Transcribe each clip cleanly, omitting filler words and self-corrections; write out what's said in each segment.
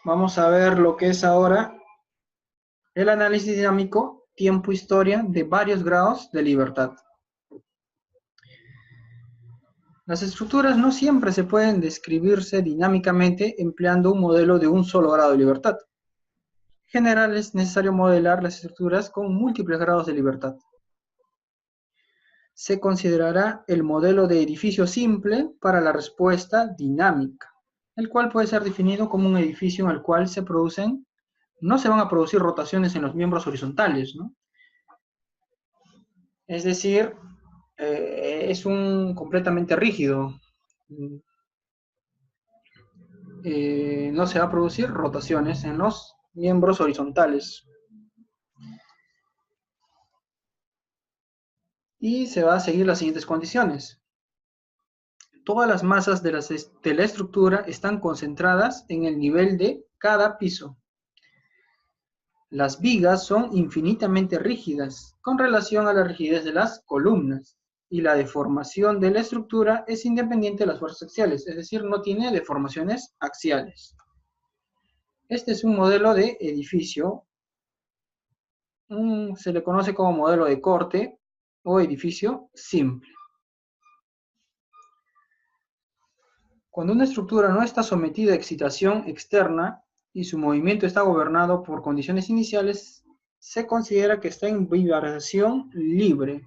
Vamos a ver lo que es ahora el análisis dinámico, tiempo-historia de varios grados de libertad. Las estructuras no siempre se pueden describirse dinámicamente empleando un modelo de un solo grado de libertad. En general es necesario modelar las estructuras con múltiples grados de libertad. Se considerará el modelo de edificio simple para la respuesta dinámica, el cual puede ser definido como un edificio en el cual no se van a producir rotaciones en los miembros horizontales, ¿no? Es decir, es un completamente rígido. No se va a producir rotaciones en los miembros horizontales. Y se va a seguir las siguientes condiciones. Todas las masas de la estructura están concentradas en el nivel de cada piso. Las vigas son infinitamente rígidas con relación a la rigidez de las columnas y la deformación de la estructura es independiente de las fuerzas axiales, es decir, no tiene deformaciones axiales. Este es un modelo de edificio, se le conoce como modelo de corte o edificio simple. Cuando una estructura no está sometida a excitación externa y su movimiento está gobernado por condiciones iniciales, se considera que está en vibración libre.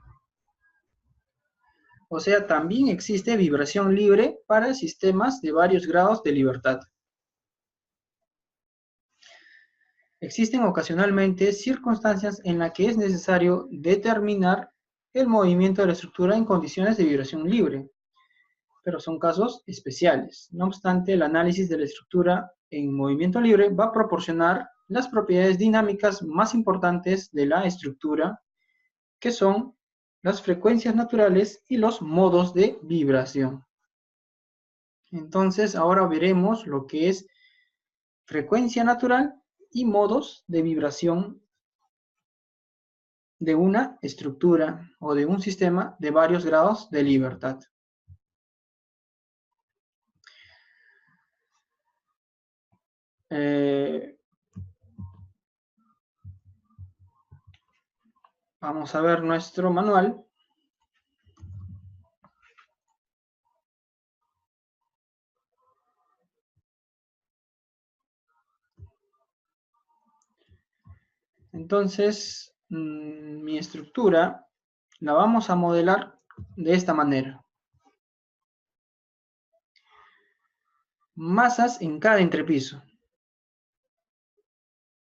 O sea, también existe vibración libre para sistemas de varios grados de libertad. Existen ocasionalmente circunstancias en las que es necesario determinar el movimiento de la estructura en condiciones de vibración libre, pero son casos especiales. No obstante, el análisis de la estructura en movimiento libre va a proporcionar las propiedades dinámicas más importantes de la estructura, que son las frecuencias naturales y los modos de vibración. Entonces, ahora veremos lo que es frecuencia natural y modos de vibración de una estructura o de un sistema de varios grados de libertad. Vamos a ver nuestro manual. Entonces, mi estructura la vamos a modelar de esta manera. Masas en cada entrepiso.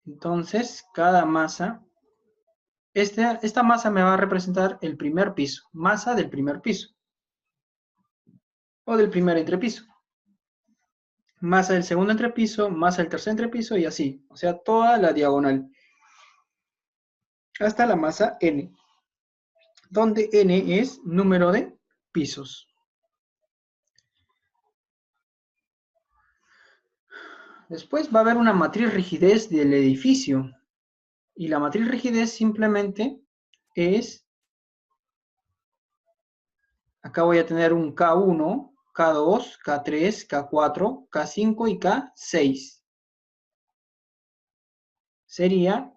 Entonces, cada masa, esta masa me va a representar el primer piso, masa del primer piso, o del primer entrepiso. Masa del segundo entrepiso, masa del tercer entrepiso y así, o sea, toda la diagonal, hasta la masa n, donde n es número de pisos. Después va a haber una matriz rigidez del edificio, y la matriz rigidez simplemente es, acá voy a tener un K1, K2, K3, K4, K5 y K6. Sería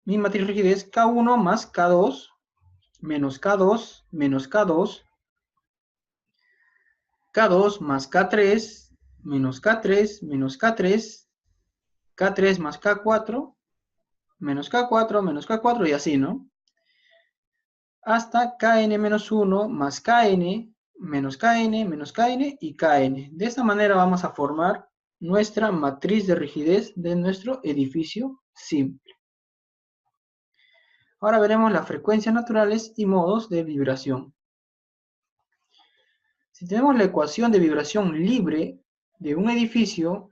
mi matriz rigidez K1 más K2, menos K2, menos K2, K2 más K3, menos K3, menos K3, K3 más K4, menos K4, menos K4 y así, ¿no? Hasta Kn-1 más Kn, menos Kn, menos Kn y Kn. De esta manera vamos a formar nuestra matriz de rigidez de nuestro edificio simple. Ahora veremos las frecuencias naturales y modos de vibración. Si tenemos la ecuación de vibración libre de un edificio,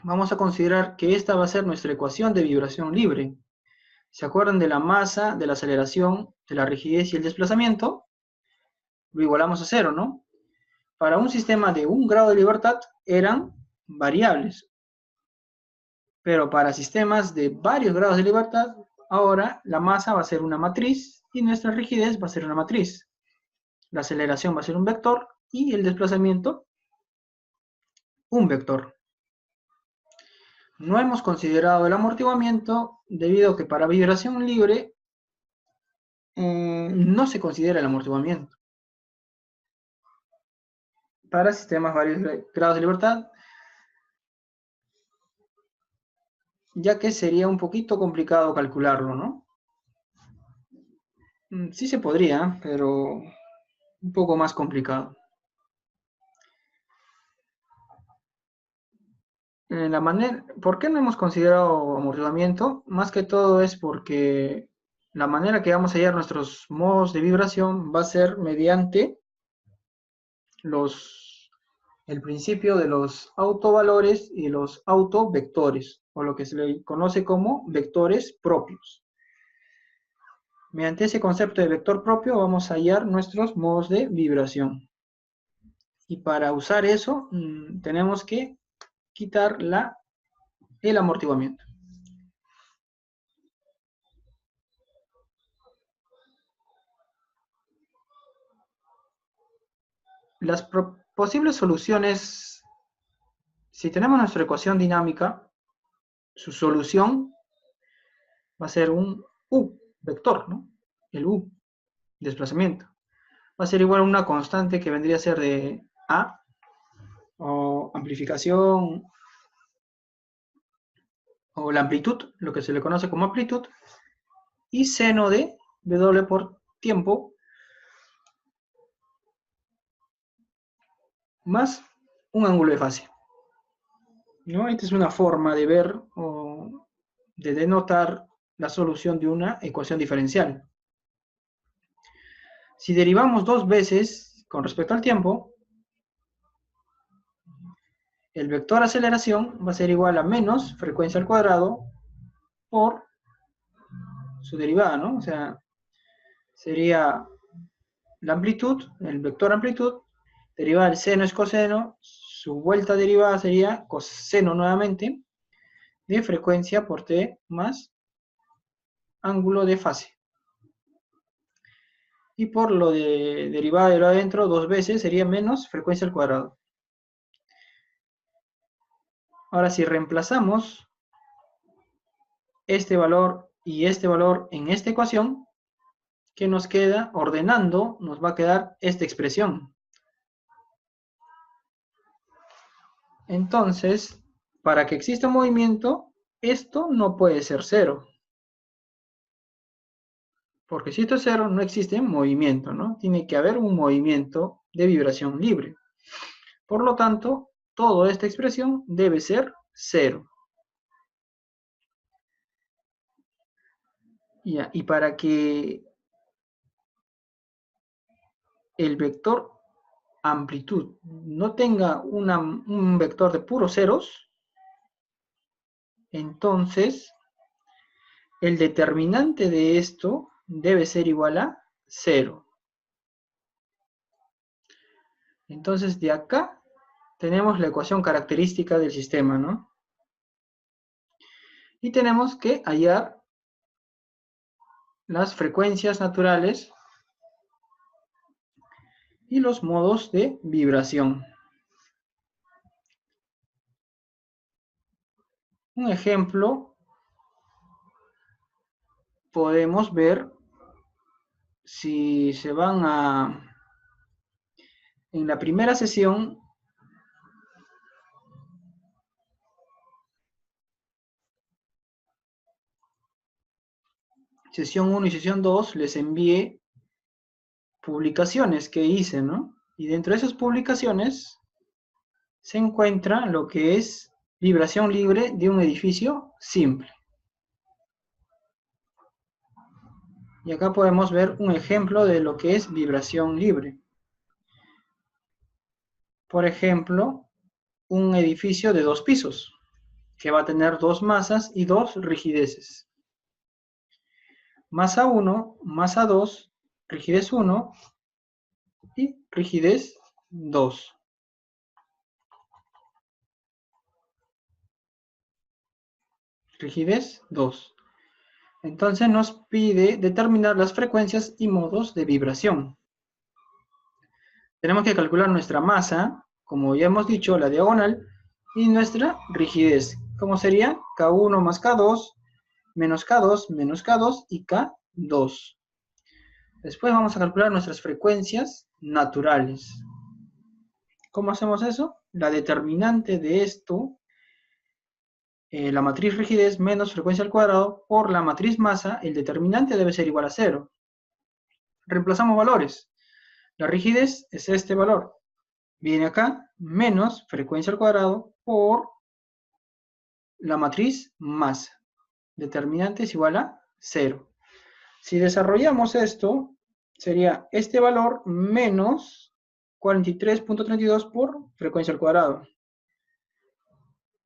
vamos a considerar que esta va a ser nuestra ecuación de vibración libre. ¿Se acuerdan de la masa, de la aceleración, de la rigidez y el desplazamiento? Lo igualamos a cero, ¿no? Para un sistema de 1 grado de libertad eran variables. Pero para sistemas de varios grados de libertad, ahora la masa va a ser una matriz y nuestra rigidez va a ser una matriz. La aceleración va a ser un vector y el desplazamiento un vector. No hemos considerado el amortiguamiento debido a que para vibración libre no se considera el amortiguamiento. Para sistemas varios grados de libertad, ya que sería un poquito complicado calcularlo, ¿no? Sí se podría, pero un poco más complicado. ¿Por qué no hemos considerado amortiguamiento? Más que todo es porque la manera que vamos a hallar nuestros modos de vibración va a ser mediante el principio de los autovalores y los autovectores, o lo que se le conoce como vectores propios. Mediante ese concepto de vector propio vamos a hallar nuestros modos de vibración. Y para usar eso tenemos que quitar el amortiguamiento. Las posibles soluciones, si tenemos nuestra ecuación dinámica, su solución va a ser un U, vector, ¿no? El U, desplazamiento. Va a ser igual a una constante que vendría a ser de A, o amplificación, o la amplitud, lo que se le conoce como amplitud, y seno de W por tiempo, más un ángulo de fase, ¿no? Esta es una forma de ver o de denotar la solución de una ecuación diferencial. Si derivamos dos veces con respecto al tiempo, el vector aceleración va a ser igual a menos frecuencia al cuadrado por su derivada, ¿no? O sea, sería la amplitud, el vector amplitud, derivada del seno es coseno, su vuelta derivada sería coseno nuevamente, de frecuencia por t más ángulo de fase. Y por lo de derivada de lo adentro, dos veces sería menos frecuencia al cuadrado. Ahora, si reemplazamos este valor y este valor en esta ecuación, ¿qué nos queda? Ordenando, nos va a quedar esta expresión. Entonces, para que exista movimiento, esto no puede ser cero. Porque si esto es cero, no existe movimiento, ¿no? Tiene que haber un movimiento de vibración libre. Por lo tanto, toda esta expresión debe ser cero. Y para que el vector amplitud no tenga un vector de puros ceros, entonces el determinante de esto debe ser igual a 0. Entonces de acá tenemos la ecuación característica del sistema, ¿no? Y tenemos que hallar las frecuencias naturales y los modos de vibración. Un ejemplo, podemos ver si se van en la primera sesión, sesión 1 y sesión 2, les envié publicaciones que hice, ¿no? Y dentro de esas publicaciones se encuentra lo que es vibración libre de un edificio simple. Y acá podemos ver un ejemplo de lo que es vibración libre. Por ejemplo, un edificio de 2 pisos, que va a tener 2 masas y 2 rigideces. Masa 1, masa 2, rigidez 1 y rigidez 2. Rigidez 2. Entonces nos pide determinar las frecuencias y modos de vibración. Tenemos que calcular nuestra masa, como ya hemos dicho, la diagonal, y nuestra rigidez, ¿Cómo sería? K1 más K2, menos K2, menos K2 y K2. Después vamos a calcular nuestras frecuencias naturales. ¿Cómo hacemos eso? La determinante de esto, la matriz rigidez menos frecuencia al cuadrado por la matriz masa, el determinante debe ser igual a 0. Reemplazamos valores. La rigidez es este valor. Viene acá, menos frecuencia al cuadrado por la matriz masa. Determinante es igual a 0. Si desarrollamos esto, sería este valor menos 43.32 por frecuencia al cuadrado.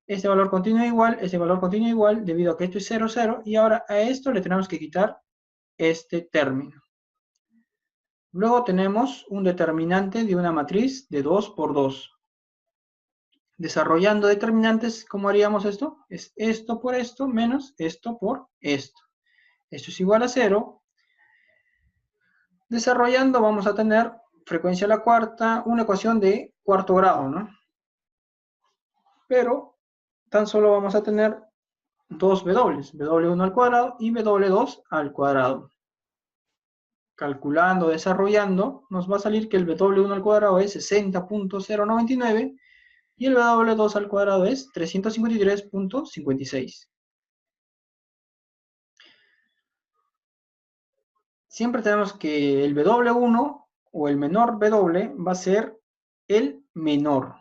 Este valor continúa igual, este valor continúa igual, debido a que esto es 0, 0, y ahora a esto le tenemos que quitar este término. Luego tenemos un determinante de una matriz de 2 por 2. Desarrollando determinantes, ¿cómo haríamos esto? Es esto por esto menos esto por esto. Esto es igual a 0. Desarrollando vamos a tener frecuencia a la cuarta, una ecuación de cuarto grado, ¿no? Pero tan solo vamos a tener dos W, W1 al cuadrado y W2 al cuadrado. Calculando, desarrollando, nos va a salir que el W1 al cuadrado es 60.099 y el W2 al cuadrado es 353.56. Siempre tenemos que el W1 o el menor W va a ser el menor,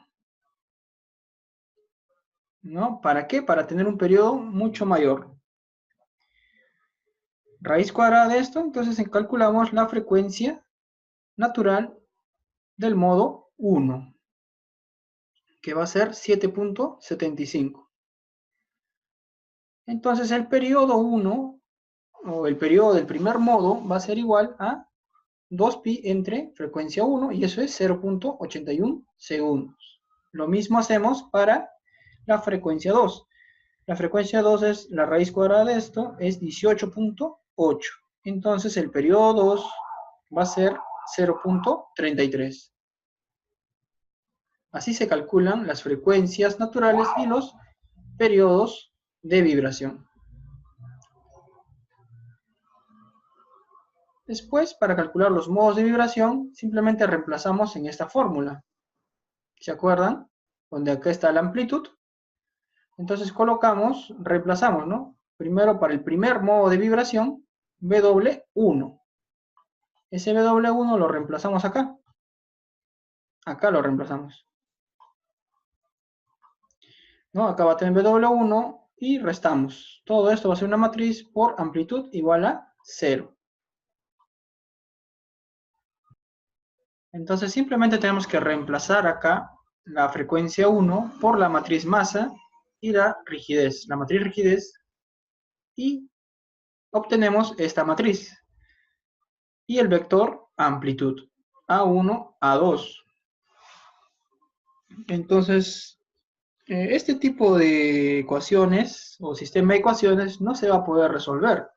¿no? ¿Para qué? Para tener un periodo mucho mayor. Raíz cuadrada de esto, entonces calculamos la frecuencia natural del modo 1, que va a ser 7.75. Entonces el periodo 1, o el periodo del primer modo, va a ser igual a 2pi entre frecuencia 1, y eso es 0.81 segundos. Lo mismo hacemos para la frecuencia 2. La frecuencia 2 es la raíz cuadrada de esto, es 18.8. Entonces el periodo 2 va a ser 0.33. Así se calculan las frecuencias naturales y los periodos de vibración. Después, para calcular los modos de vibración, simplemente reemplazamos en esta fórmula. ¿Se acuerdan? Donde acá está la amplitud. Entonces colocamos, reemplazamos, ¿no? Primero para el primer modo de vibración, W1. Ese W1 lo reemplazamos acá. Acá lo reemplazamos, ¿no? Acá va a tener W1 y restamos. Todo esto va a ser una matriz por amplitud igual a 0. Entonces simplemente tenemos que reemplazar acá la frecuencia 1 por la matriz masa y la rigidez. La matriz rigidez, y obtenemos esta matriz. Y el vector amplitud, A1, A2. Entonces, este tipo de ecuaciones o sistema de ecuaciones no se va a poder resolver.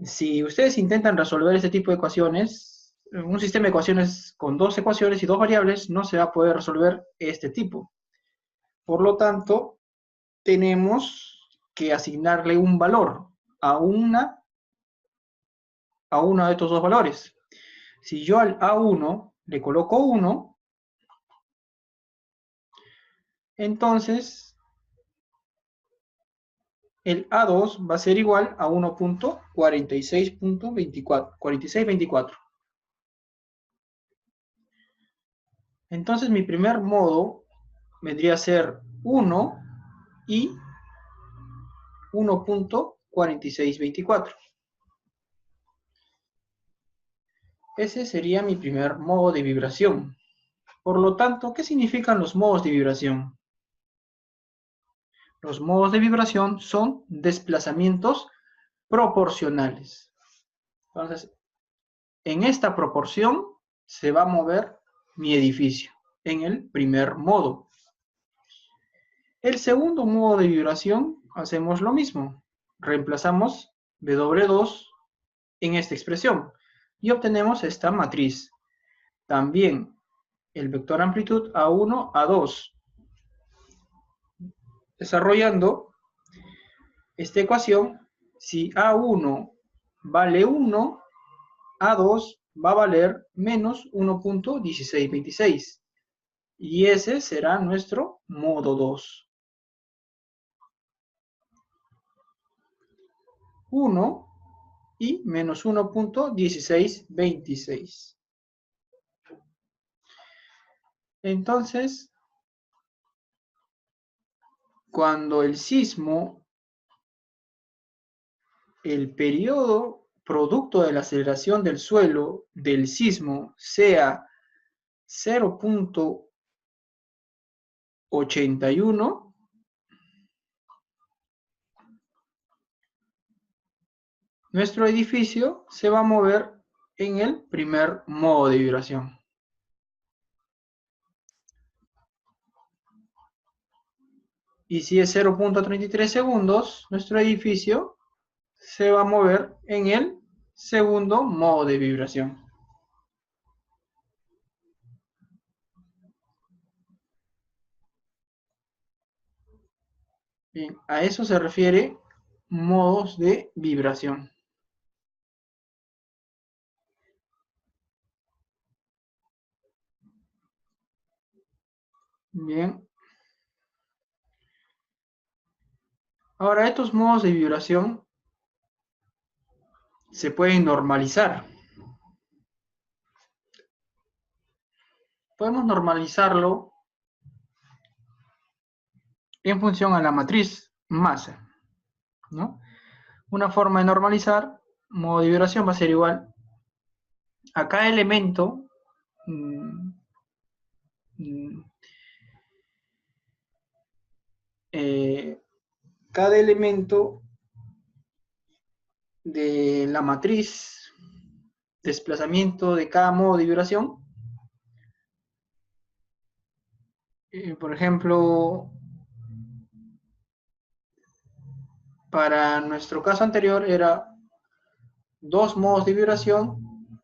Si ustedes intentan resolver este tipo de ecuaciones, un sistema de ecuaciones con dos ecuaciones y dos variables, no se va a poder resolver este tipo. Por lo tanto, tenemos que asignarle un valor a uno de estos dos valores. Si yo al A1 le coloco 1, entonces el A2 va a ser igual a 1.4624. Entonces mi primer modo vendría a ser 1 y 1.4624. Ese sería mi primer modo de vibración. Por lo tanto, ¿qué significan los modos de vibración? Los modos de vibración son desplazamientos proporcionales. Entonces, en esta proporción se va a mover mi edificio, en el primer modo. El segundo modo de vibración, hacemos lo mismo. Reemplazamos W2 en esta expresión y obtenemos esta matriz. También el vector amplitud A1, A2. desarrollando esta ecuación, si A1 vale 1, A2 va a valer menos 1.1626. Y ese será nuestro modo 2. 1 y menos 1.1626. Entonces, cuando el sismo, el periodo producto de la aceleración del suelo del sismo sea 0.81, nuestro edificio se va a mover en el primer modo de vibración. Y si es 0.33 segundos, nuestro edificio se va a mover en el segundo modo de vibración. Bien, a eso se refiere modos de vibración. Bien. Ahora, estos modos de vibración se pueden normalizar. Podemos normalizarlo en función a la matriz masa, ¿no? Una forma de normalizar modo de vibración va a ser igual a cada elemento cada elemento de la matriz desplazamiento de cada modo de vibración. Por ejemplo, para nuestro caso anterior era 2 modos de vibración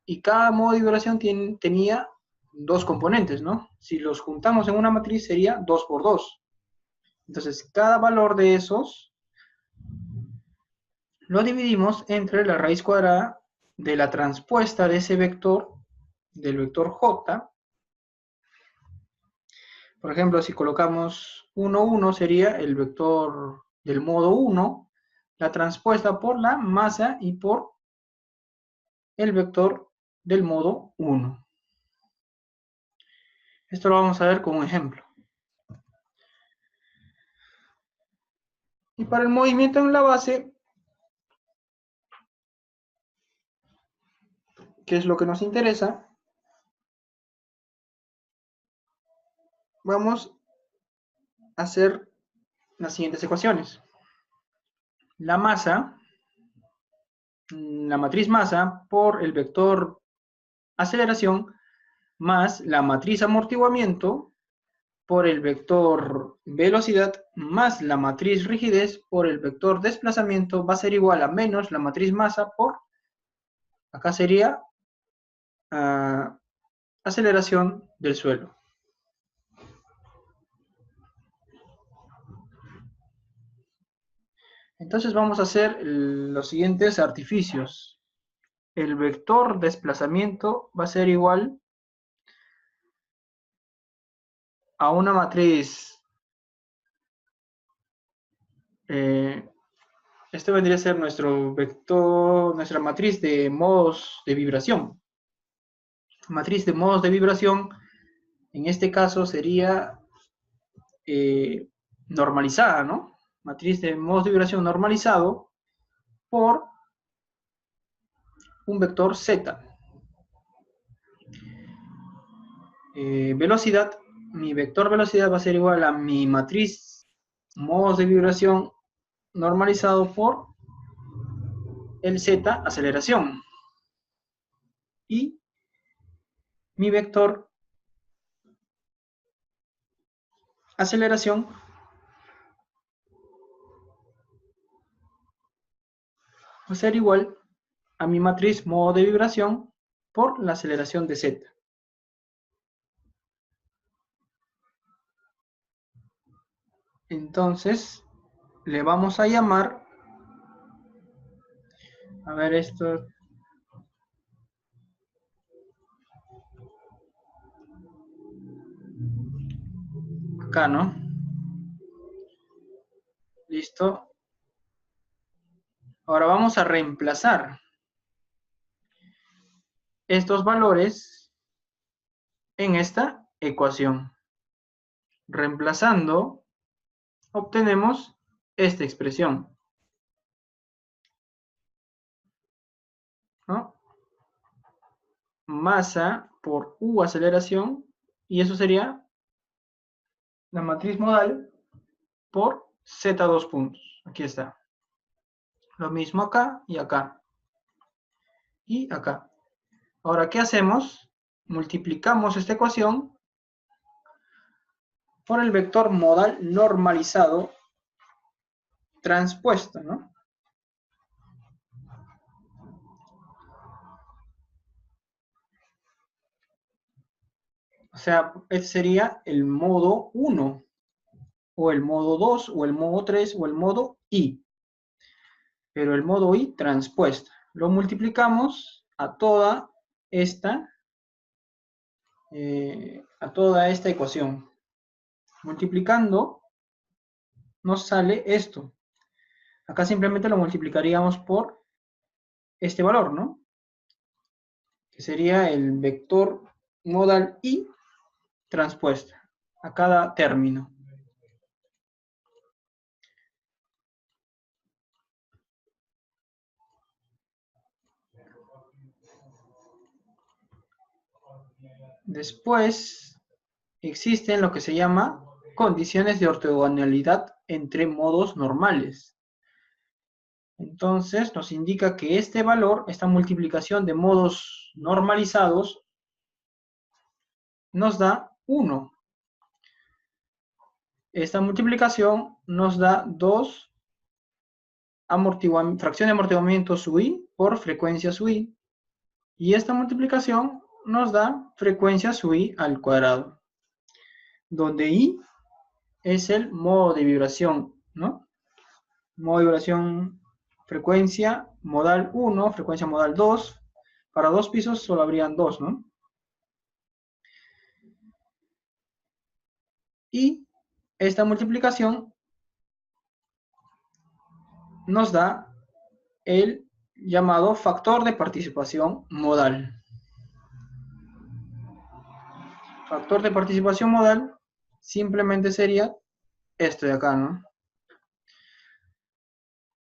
y cada modo de vibración tenía 2 componentes, ¿no? Si los juntamos en una matriz sería 2 por 2. Entonces, cada valor de esos lo dividimos entre la raíz cuadrada de la transpuesta de ese vector, del vector J. Por ejemplo, si colocamos 1, 1 sería el vector del modo 1, la transpuesta por la masa y por el vector del modo 1. Esto lo vamos a ver con un ejemplo. Y para el movimiento en la base, que es lo que nos interesa, vamos a hacer las siguientes ecuaciones. La masa, la matriz masa por el vector aceleración más la matriz amortiguamiento por el vector velocidad más la matriz rigidez por el vector desplazamiento va a ser igual a menos la matriz masa por, acá sería aceleración del suelo. Entonces vamos a hacer los siguientes artificios. El vector desplazamiento va a ser igual a una matriz. Este vendría a ser nuestro vector, nuestra matriz de modos de vibración. Matriz de modos de vibración, en este caso sería normalizada, ¿no? Matriz de modos de vibración normalizado por un vector z. Velocidad, mi vector velocidad va a ser igual a mi matriz modos de vibración normalizado por el z, aceleración. Y mi vector aceleración va a ser igual a mi matriz modo de vibración por la aceleración de z. Entonces, le vamos a llamar, a ver esto, acá, ¿no? Listo. Ahora vamos a reemplazar estos valores en esta ecuación. Reemplazando, obtenemos esta expresión, ¿no? Masa por U aceleración, y eso sería la matriz modal por Z2 puntos. Aquí está. Lo mismo acá y acá. Y acá. Ahora, ¿qué hacemos? Multiplicamos esta ecuación por el vector modal normalizado transpuesto, ¿no? O sea, este sería el modo 1, o el modo 2, o el modo 3, o el modo I. Pero el modo I transpuesta. Lo multiplicamos a toda esta ecuación. Multiplicando, nos sale esto. Acá simplemente lo multiplicaríamos por este valor, ¿no? Que sería el vector modal I transpuesta a cada término. Después existen lo que se llama condiciones de ortogonalidad entre modos normales. Entonces nos indica que este valor, esta multiplicación de modos normalizados, nos da 1. Esta multiplicación nos da 2 fracción de amortiguamiento sub i por frecuencia sub i. Y esta multiplicación nos da frecuencia sub i al cuadrado, donde i es el modo de vibración, ¿no? Modo de vibración, frecuencia modal 1, frecuencia modal 2. Para 2 pisos solo habrían 2, ¿no? Y esta multiplicación nos da el llamado factor de participación modal. Factor de participación modal simplemente sería esto de acá, ¿no?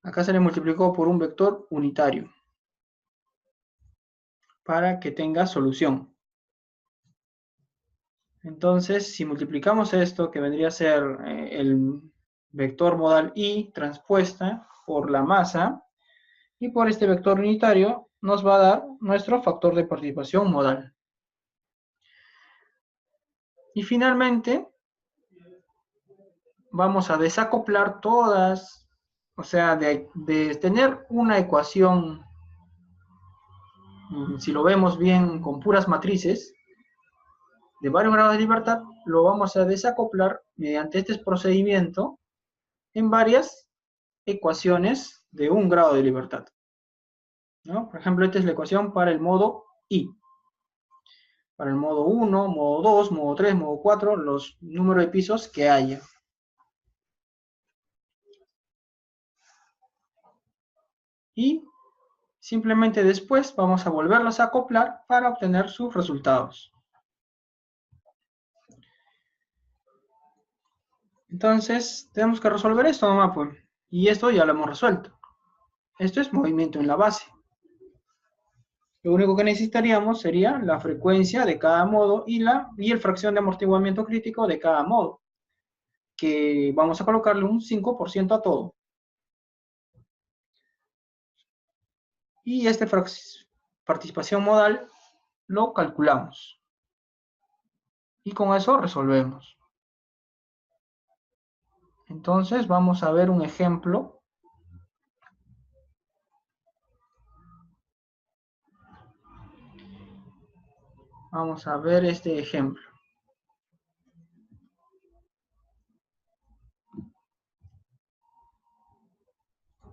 Acá se le multiplicó por un vector unitario para que tenga solución. Entonces, si multiplicamos esto, que vendría a ser el vector modal I transpuesta por la masa, y por este vector unitario, nos va a dar nuestro factor de participación modal. Y finalmente, vamos a desacoplar todas, o sea, de tener una ecuación, si lo vemos bien, con puras matrices, de varios grados de libertad, lo vamos a desacoplar mediante este procedimiento en varias ecuaciones de un grado de libertad, ¿no? Por ejemplo, esta es la ecuación para el modo I. Para el modo 1, modo 2, modo 3, modo 4, los números de pisos que haya. Y simplemente después vamos a volverlos a acoplar para obtener sus resultados. Entonces, tenemos que resolver esto nomás, pues. Y esto ya lo hemos resuelto. Esto es movimiento en la base. Lo único que necesitaríamos sería la frecuencia de cada modo y el fracción de amortiguamiento crítico de cada modo, que vamos a colocarle un 5% a todo. Y esta participación modal lo calculamos. Y con eso resolvemos. Entonces vamos a ver un ejemplo. Vamos a ver este ejemplo.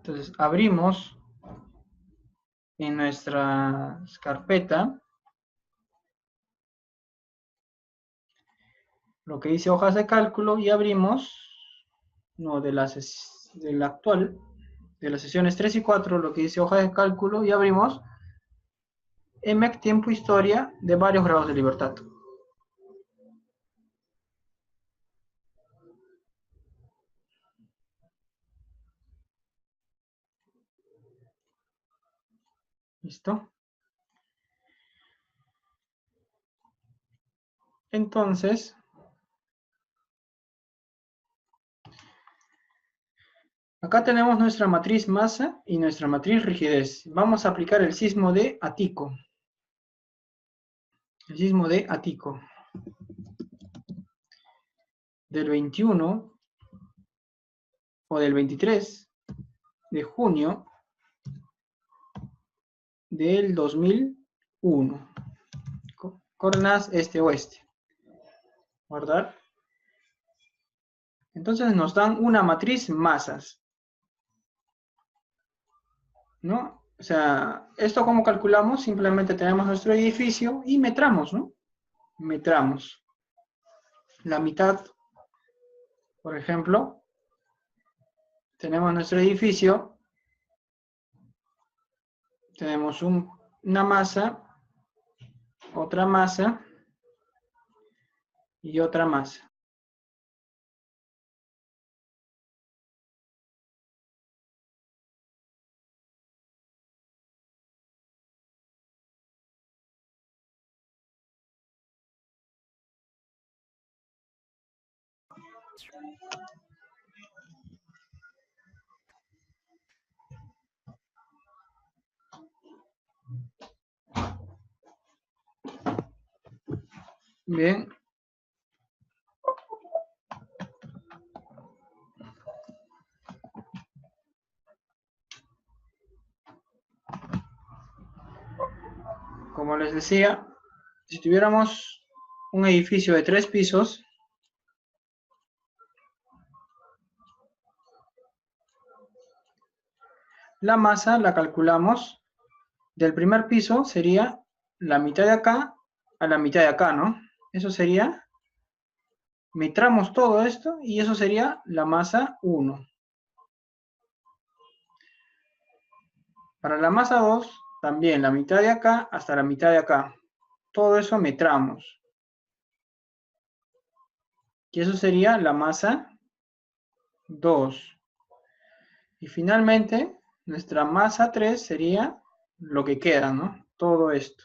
Entonces, abrimos en nuestra carpeta lo que dice hojas de cálculo y abrimos, no, de la actual, de las sesiones 3 y 4, lo que dice hojas de cálculo y abrimos EMEC Tiempo Historia de varios grados de libertad. ¿Listo? Entonces, acá tenemos nuestra matriz masa y nuestra matriz rigidez. Vamos a aplicar el sismo de Atico. El sismo de Atico. Del 21 o del 23 de junio del 2001. Coordenadas este-oeste. Guardar. Entonces nos dan una matriz masas, ¿no? O sea, ¿esto cómo calculamos? Simplemente tenemos nuestro edificio y metramos, ¿no? Metramos. La mitad, por ejemplo, tenemos nuestro edificio, tenemos una masa, otra masa y otra masa. Bien. Como les decía, si tuviéramos un edificio de 3 pisos, la masa la calculamos del primer piso, sería la mitad de acá a la mitad de acá, ¿no? Eso sería, metramos todo esto y eso sería la masa 1. Para la masa 2, también la mitad de acá hasta la mitad de acá. Todo eso metramos. Y eso sería la masa 2. Y finalmente, nuestra masa 3 sería lo que queda, ¿no? Todo esto.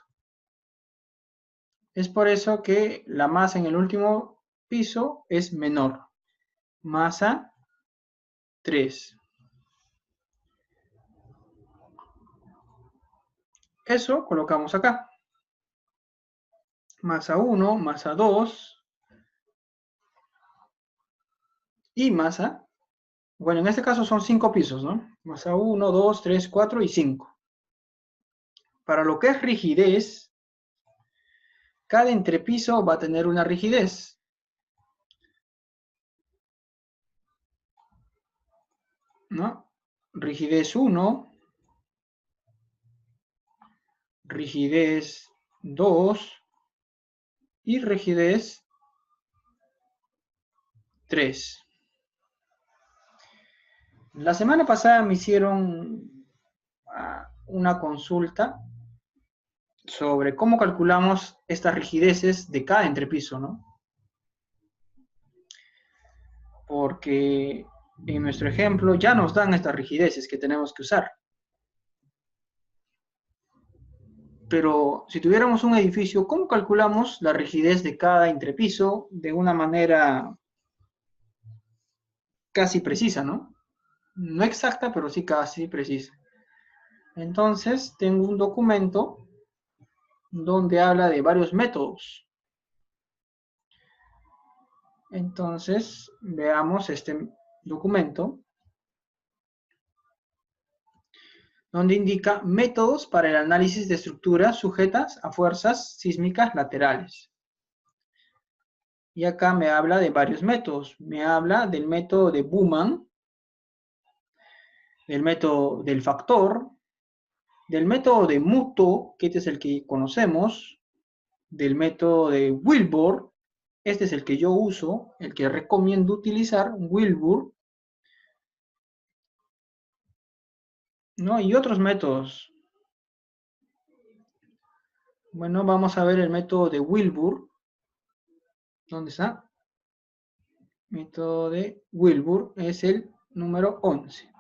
Es por eso que la masa en el último piso es menor. Masa 3. Eso colocamos acá. Masa 1, masa 2 y masa, bueno, en este caso son 5 pisos, ¿no? Masa 1, 2, 3, 4 y 5. Para lo que es rigidez, cada entrepiso va a tener una rigidez. ¿No? Rigidez 1, rigidez 2 y rigidez 3. La semana pasada me hicieron una consulta sobre cómo calculamos estas rigideces de cada entrepiso, ¿no? Porque en nuestro ejemplo ya nos dan estas rigideces que tenemos que usar. Pero si tuviéramos un edificio, ¿cómo calculamos la rigidez de cada entrepiso de una manera casi precisa, ¿no? No exacta, pero sí casi precisa. Entonces, tengo un documento donde habla de varios métodos. Entonces, veamos este documento, donde indica métodos para el análisis de estructuras sujetas a fuerzas sísmicas laterales. Y acá me habla de varios métodos. Me habla del método de Bowman, del método del factor, del método de Muto, que este es el que conocemos, del método de Wilbur, este es el que yo uso, el que recomiendo utilizar, Wilbur, ¿no? Y otros métodos. Bueno, vamos a ver el método de Wilbur. ¿Dónde está? Método de Wilbur es el número 11.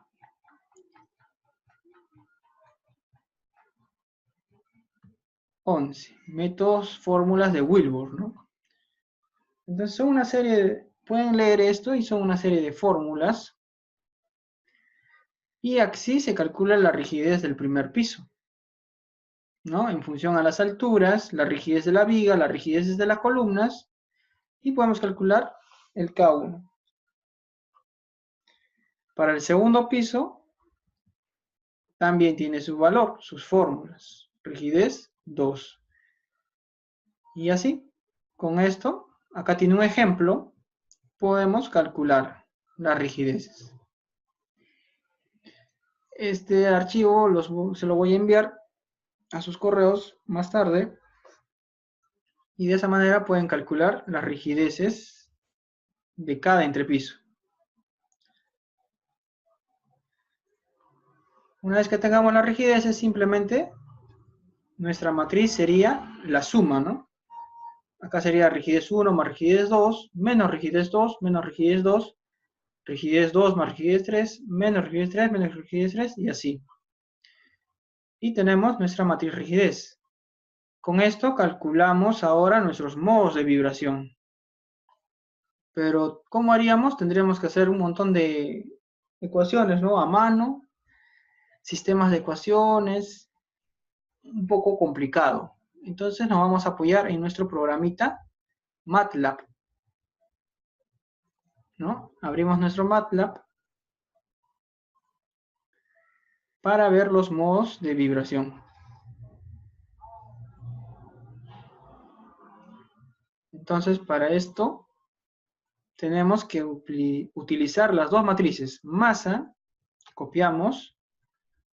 11. Métodos, fórmulas de Wilbur, ¿no? Entonces son una serie, pueden leer esto y son una serie de fórmulas. Y así se calcula la rigidez del primer piso, ¿no? En función a las alturas, la rigidez de la viga, la rigidez de las columnas, y podemos calcular el K1. Para el segundo piso, también tiene su valor, sus fórmulas. Rigidez 2. Y así, con esto, acá tiene un ejemplo, podemos calcular las rigideces. Este archivo se lo voy a enviar a sus correos más tarde. Y de esa manera pueden calcular las rigideces de cada entrepiso. Una vez que tengamos las rigideces, simplemente nuestra matriz sería la suma, ¿no? Acá sería rigidez 1 más rigidez 2, menos rigidez 2, menos rigidez 2, rigidez 2 más rigidez 3, menos rigidez 3, menos rigidez 3, y así. Y tenemos nuestra matriz rigidez. Con esto calculamos ahora nuestros modos de vibración. Pero, ¿cómo haríamos? Tendríamos que hacer un montón de ecuaciones, ¿no? A mano, sistemas de ecuaciones, un poco complicado. Entonces nos vamos a apoyar en nuestro programita MATLAB, ¿no? Abrimos nuestro MATLAB para ver los modos de vibración. Entonces, para esto tenemos que utilizar las dos matrices. Masa, copiamos,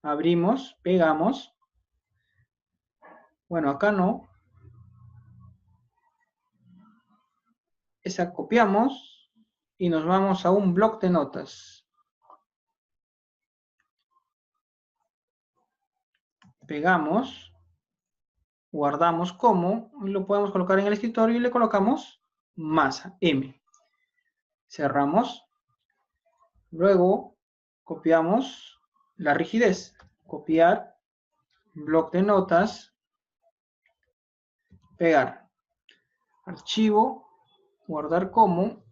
abrimos, pegamos. Bueno, acá no. Esa copiamos y nos vamos a un bloc de notas. Pegamos, guardamos como, y lo podemos colocar en el escritorio y le colocamos masa, M. Cerramos. Luego copiamos la rigidez. Copiar, bloc de notas, pegar. Archivo, guardar como,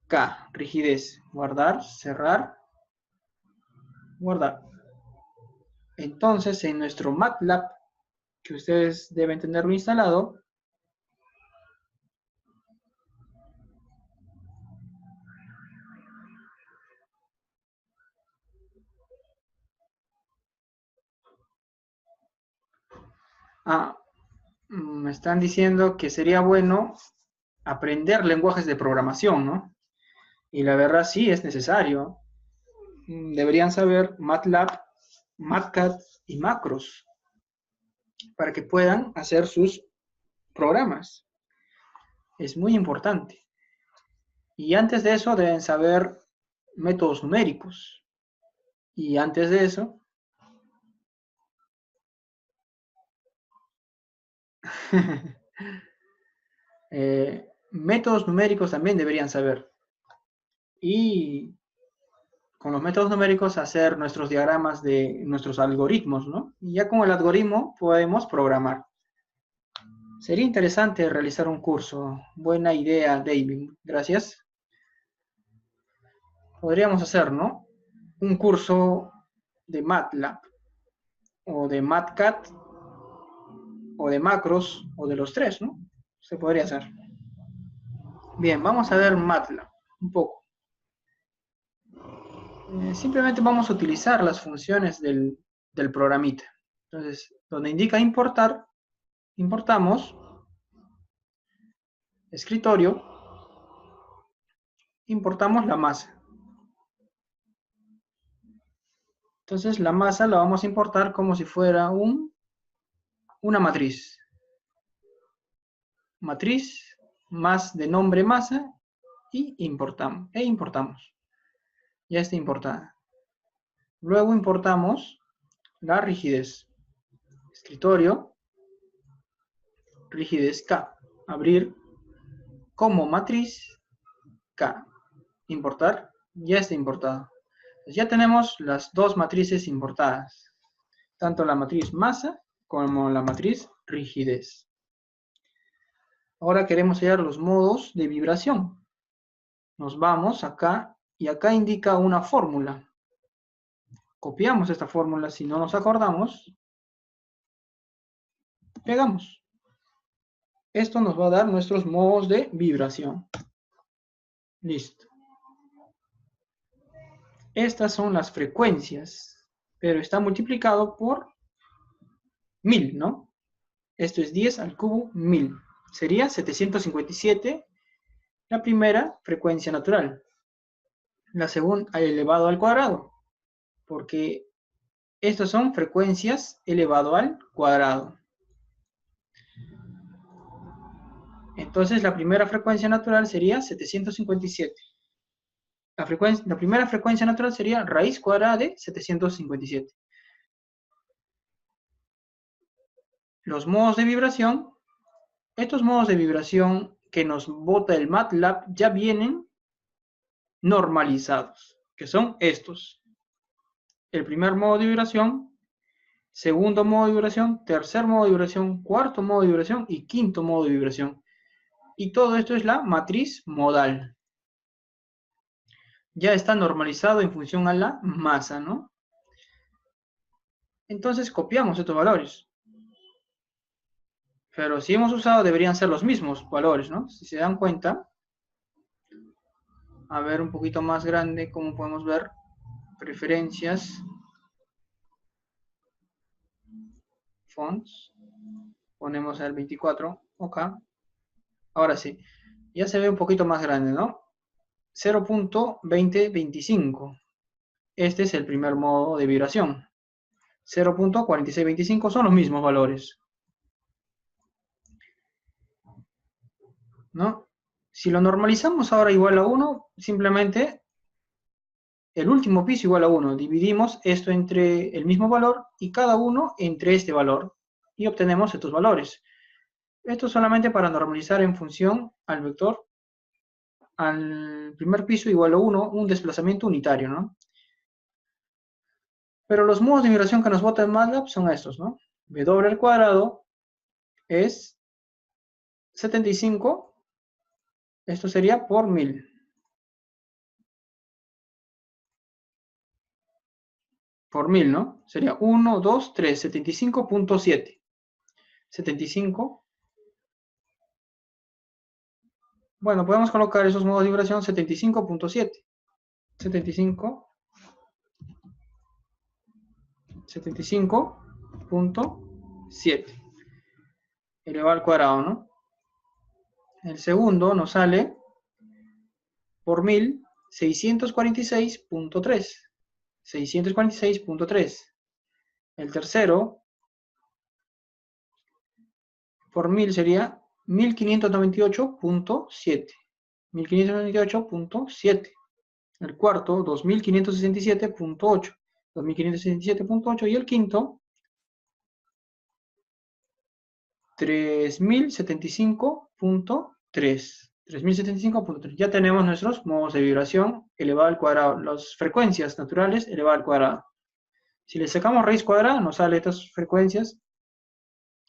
K, rigidez. Guardar, cerrar, guardar. Entonces, en nuestro MATLAB, que ustedes deben tenerlo instalado, me están diciendo que sería bueno aprender lenguajes de programación, ¿no? Y la verdad sí es necesario. Deberían saber MATLAB, MATCAD y macros para que puedan hacer sus programas. Es muy importante. Y antes de eso deben saber métodos numéricos. Y antes de eso, métodos numéricos también deberían saber. Y con los métodos numéricos hacer nuestros diagramas de nuestros algoritmos, ¿no? Y ya con el algoritmo podemos programar. Sería interesante realizar un curso. Buena idea, David. Gracias. Podríamos hacer, ¿no? Un curso de MATLAB, o de MATCAD, o de macros, o de los tres, ¿no? Se podría hacer. Bien, vamos a ver MATLAB un poco. Simplemente vamos a utilizar las funciones del programita. Entonces, donde indica importar, importamos escritorio, importamos la masa. Entonces la masa la vamos a importar como si fuera una matriz. Matriz más de nombre masa y importamos. Ya está importada. Luego importamos la rigidez. Escritorio, rigidez K. Abrir como matriz K. Importar, ya está importado. Entonces ya tenemos las dos matrices importadas. Tanto la matriz masa como la matriz rigidez. Ahora queremos hallar los modos de vibración. Nos vamos acá y acá indica una fórmula. Copiamos esta fórmula, si no nos acordamos, pegamos. Esto nos va a dar nuestros modos de vibración. Listo. Estas son las frecuencias, pero está multiplicado por 1000, ¿no? Esto es 10 al cubo 1000. Sería 757 la primera frecuencia natural. La segunda elevado al cuadrado, porque estas son frecuencias elevado al cuadrado. Entonces la primera frecuencia natural sería 757. La primera frecuencia natural sería raíz cuadrada de 757. Los modos de vibración, estos modos de vibración que nos bota el MATLAB ya vienen normalizados, que son estos. El primer modo de vibración, segundo modo de vibración, tercer modo de vibración, cuarto modo de vibración y quinto modo de vibración. Y todo esto es la matriz modal. Ya está normalizado en función a la masa, ¿no? Entonces copiamos estos valores. Pero si hemos usado, deberían ser los mismos valores, ¿no? Si se dan cuenta, a ver un poquito más grande, como podemos ver, preferencias, fonts, ponemos el 24, ok. Ahora sí, ya se ve un poquito más grande, ¿no? 0.2025. Este es el primer modo de vibración. 0.4625 son los mismos valores, ¿no? Si lo normalizamos ahora igual a 1, simplemente el último piso igual a 1. Dividimos esto entre el mismo valor y cada uno entre este valor y obtenemos estos valores. Esto solamente para normalizar en función al vector al primer piso igual a 1, un desplazamiento unitario, ¿no? Pero los modos de vibración que nos bota en MATLAB son estos, ¿no? W al cuadrado es 75, esto sería por 1000. Por 1000, ¿no? Sería 1, 2, 3, 75.7. 75. Bueno, podemos colocar esos modos de vibración 75.7. 75.7 elevado al cuadrado, ¿no? El segundo nos sale por 1000, 646.3. 646.3. El tercero por 1000 sería 1598.7. 1598.7. El cuarto, 2567.8. 2567.8. Y el quinto, 3075.3. 3075.3. Ya tenemos nuestros modos de vibración elevado al cuadrado. Las frecuencias naturales elevado al cuadrado. Si le sacamos raíz cuadrada, nos salen estas frecuencias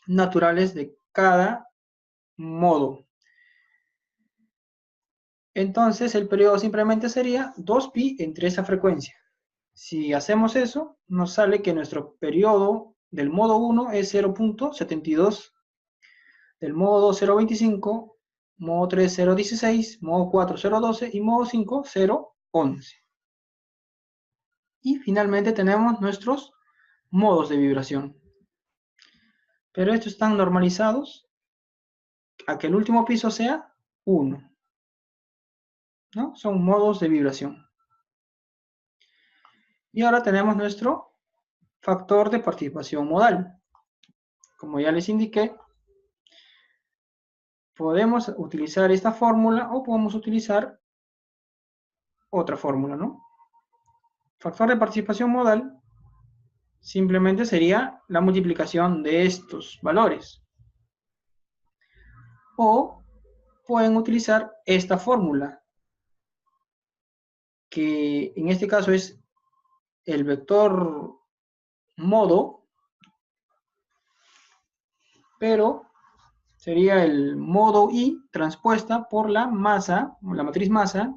naturales de cada modo. Entonces el periodo simplemente sería 2pi entre esa frecuencia. Si hacemos eso, nos sale que nuestro periodo del modo 1 es 0.72, del modo 2 0.25, modo 3 0.16, modo 4 0.12 y modo 5 0.11. Y finalmente tenemos nuestros modos de vibración. Pero estos están normalizados a que el último piso sea 1. ¿No? Son modos de vibración. Y ahora tenemos nuestro factor de participación modal. Como ya les indiqué, podemos utilizar esta fórmula o podemos utilizar otra fórmula, ¿no? Factor de participación modal simplemente sería la multiplicación de estos valores. O pueden utilizar esta fórmula, que en este caso es el vector modo, pero sería el modo I transpuesta por la masa, la matriz masa,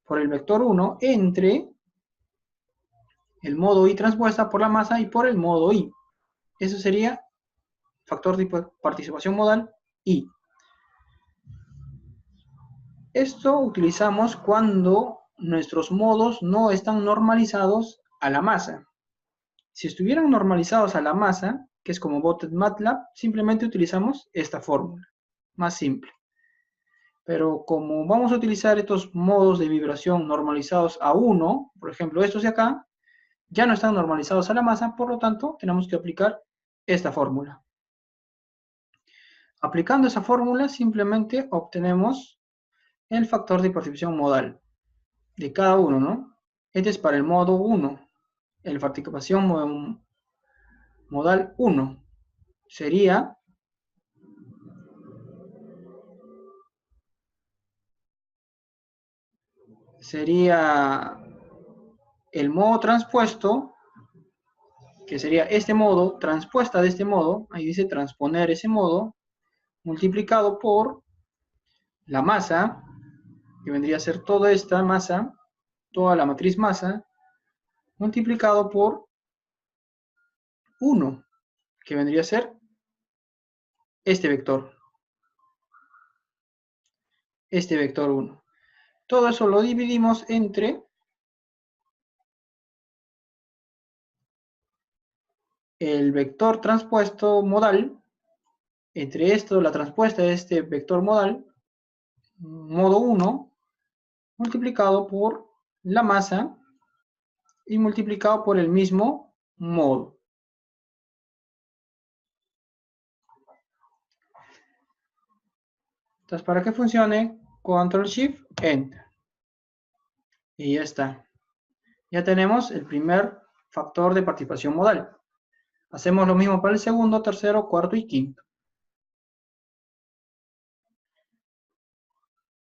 por el vector 1 entre el modo I transpuesta por la masa y por el modo I. Eso sería factor de participación modal I. Esto utilizamos cuando nuestros modos no están normalizados a la masa. Si estuvieran normalizados a la masa, que es como Boted MATLAB, simplemente utilizamos esta fórmula, más simple. Pero como vamos a utilizar estos modos de vibración normalizados a 1, por ejemplo estos de acá, ya no están normalizados a la masa, por lo tanto tenemos que aplicar esta fórmula. Aplicando esa fórmula simplemente obtenemos el factor de participación modal de cada uno, ¿no? Este es para el modo 1, el participación modal 1 sería el modo transpuesto, que sería este modo, transpuesta de este modo, ahí dice transponer ese modo, multiplicado por la masa, que vendría a ser toda esta masa, toda la matriz masa, multiplicado por 1, que vendría a ser este vector 1. Todo eso lo dividimos entre el vector transpuesto modal, entre esto, la transpuesta de este vector modal, modo 1, multiplicado por la masa y multiplicado por el mismo modo. Entonces, para que funcione, Control Shift Enter. Y ya está. Ya tenemos el primer factor de participación modal. Hacemos lo mismo para el segundo, tercero, cuarto y quinto.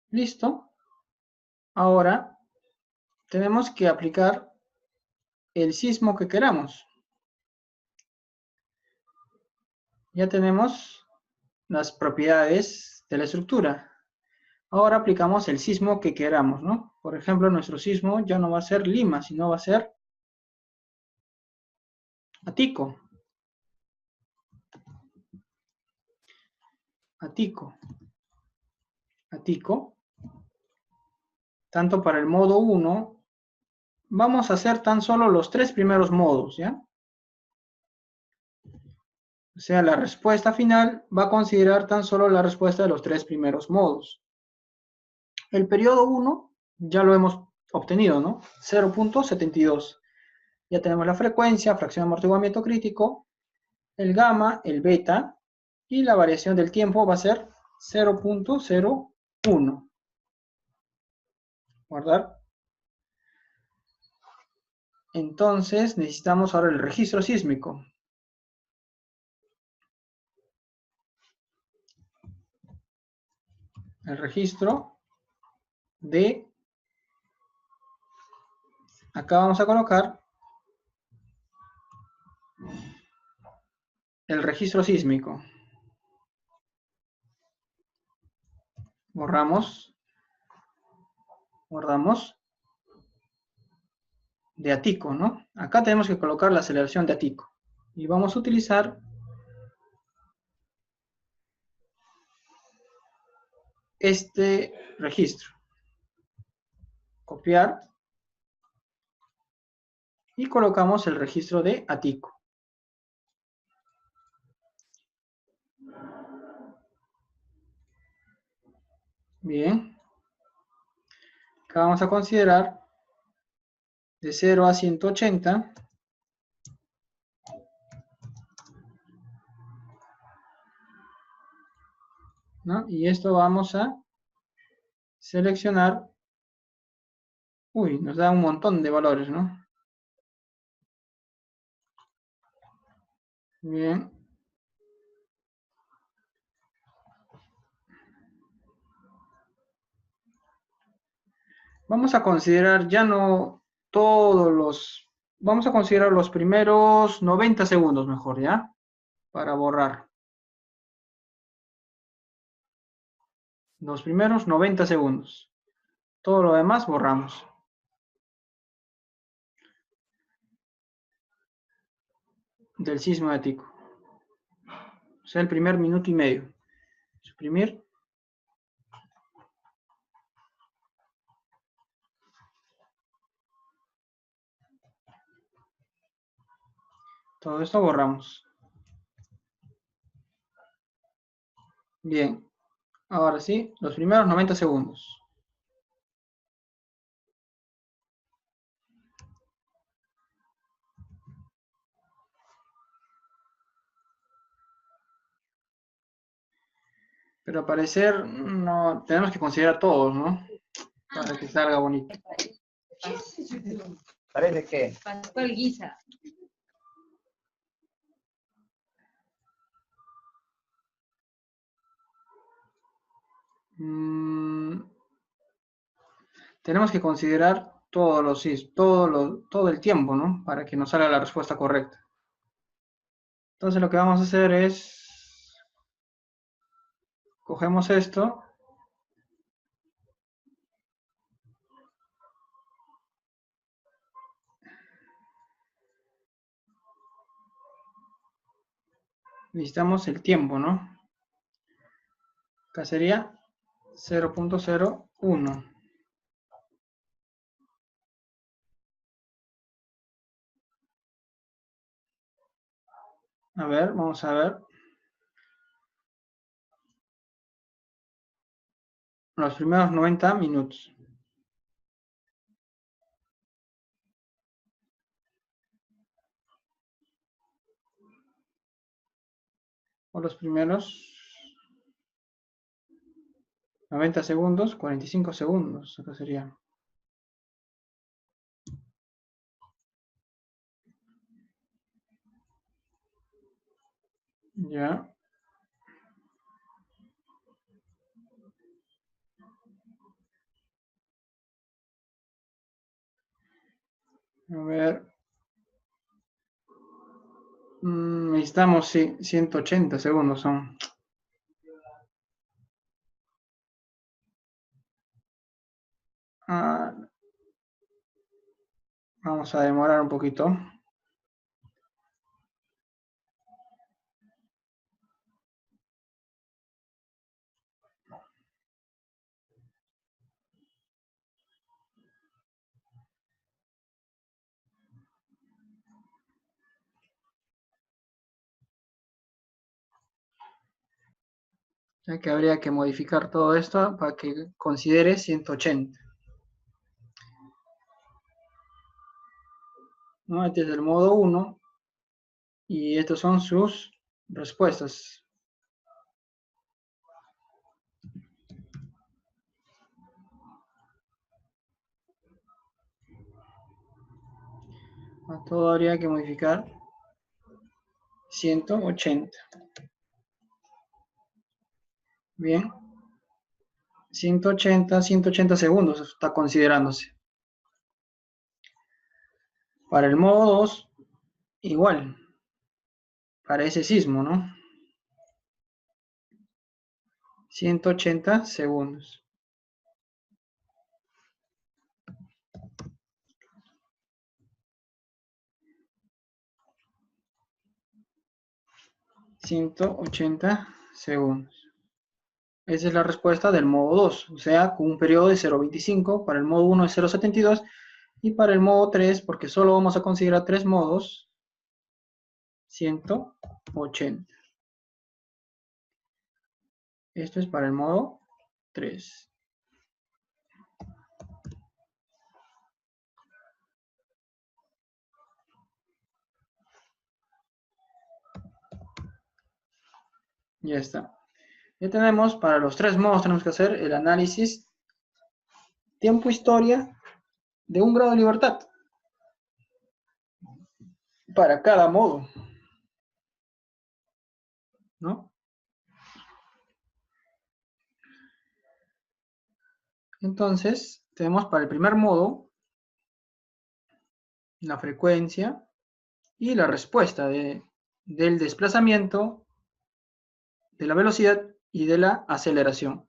Listo. Ahora tenemos que aplicar el sismo que queramos. Ya tenemos las propiedades de la estructura. Ahora aplicamos el sismo que queramos, ¿no? Por ejemplo, nuestro sismo ya no va a ser Lima, sino va a ser Atico. Atico. Atico. Tanto para el modo 1, vamos a hacer tan solo los 3 primeros modos, ¿ya? O sea, la respuesta final va a considerar tan solo la respuesta de los 3 primeros modos. El periodo 1 ya lo hemos obtenido, ¿no? 0.72. Ya tenemos la frecuencia, fracción de amortiguamiento crítico, el gamma, el beta, y la variación del tiempo va a ser 0.01. Guardar. Entonces necesitamos ahora el registro sísmico. El registro de, acá vamos a colocar el registro sísmico. Borramos, guardamos, de Atico, ¿no? Acá tenemos que colocar la aceleración de Atico. Y vamos a utilizar este registro. Copiar. Y colocamos el registro de Atico. Bien. Acá vamos a considerar de 0 a 180. ¿No? Y esto vamos a seleccionar. Uy, nos da un montón de valores, ¿no? Bien. Vamos a considerar ya no todos los... Vamos a considerar los primeros 90 segundos mejor, ¿ya? Para borrar. Los primeros 90 segundos. Todo lo demás borramos. Del sismo de Tico. O sea, el primer minuto y medio. Suprimir. Todo esto borramos. Bien. Ahora sí, los primeros 90 segundos. Pero al parecer no tenemos que considerar todos, ¿no? Para que salga bonito. ¿Parece qué? Pascual Guisa. Tenemos que considerar todos los todo el tiempo, ¿no? Para que nos salga la respuesta correcta. Entonces lo que vamos a hacer es, cogemos esto, necesitamos el tiempo, ¿no? Acá sería 0.01. A ver, vamos a ver. Los primeros 90 minutos. O los primeros 90 segundos, 45 segundos. Acá sería. Ya. A ver. Necesitamos, sí, 180 segundos son. Ah, vamos a demorar un poquito. Ya que habría que modificar todo esto para que considere 180. ¿No? Este es el modo 1 y estos son sus respuestas. A todo habría que modificar 180. Bien. 180 segundos está considerándose. Para el modo 2, igual. Para ese sismo, ¿no? 180 segundos. $180 segundos. Esa es la respuesta del modo 2, o sea, con un periodo de 0.25, para el modo 1 es 0.72, y para el modo 3, porque solo vamos a considerar 3 modos, 180. Esto es para el modo 3. Ya está. Ya tenemos, para los tres modos tenemos que hacer el análisis tiempo-historia de un grado de libertad para cada modo, ¿no? Entonces, tenemos para el primer modo la frecuencia y la respuesta del desplazamiento, de la velocidad y de la aceleración.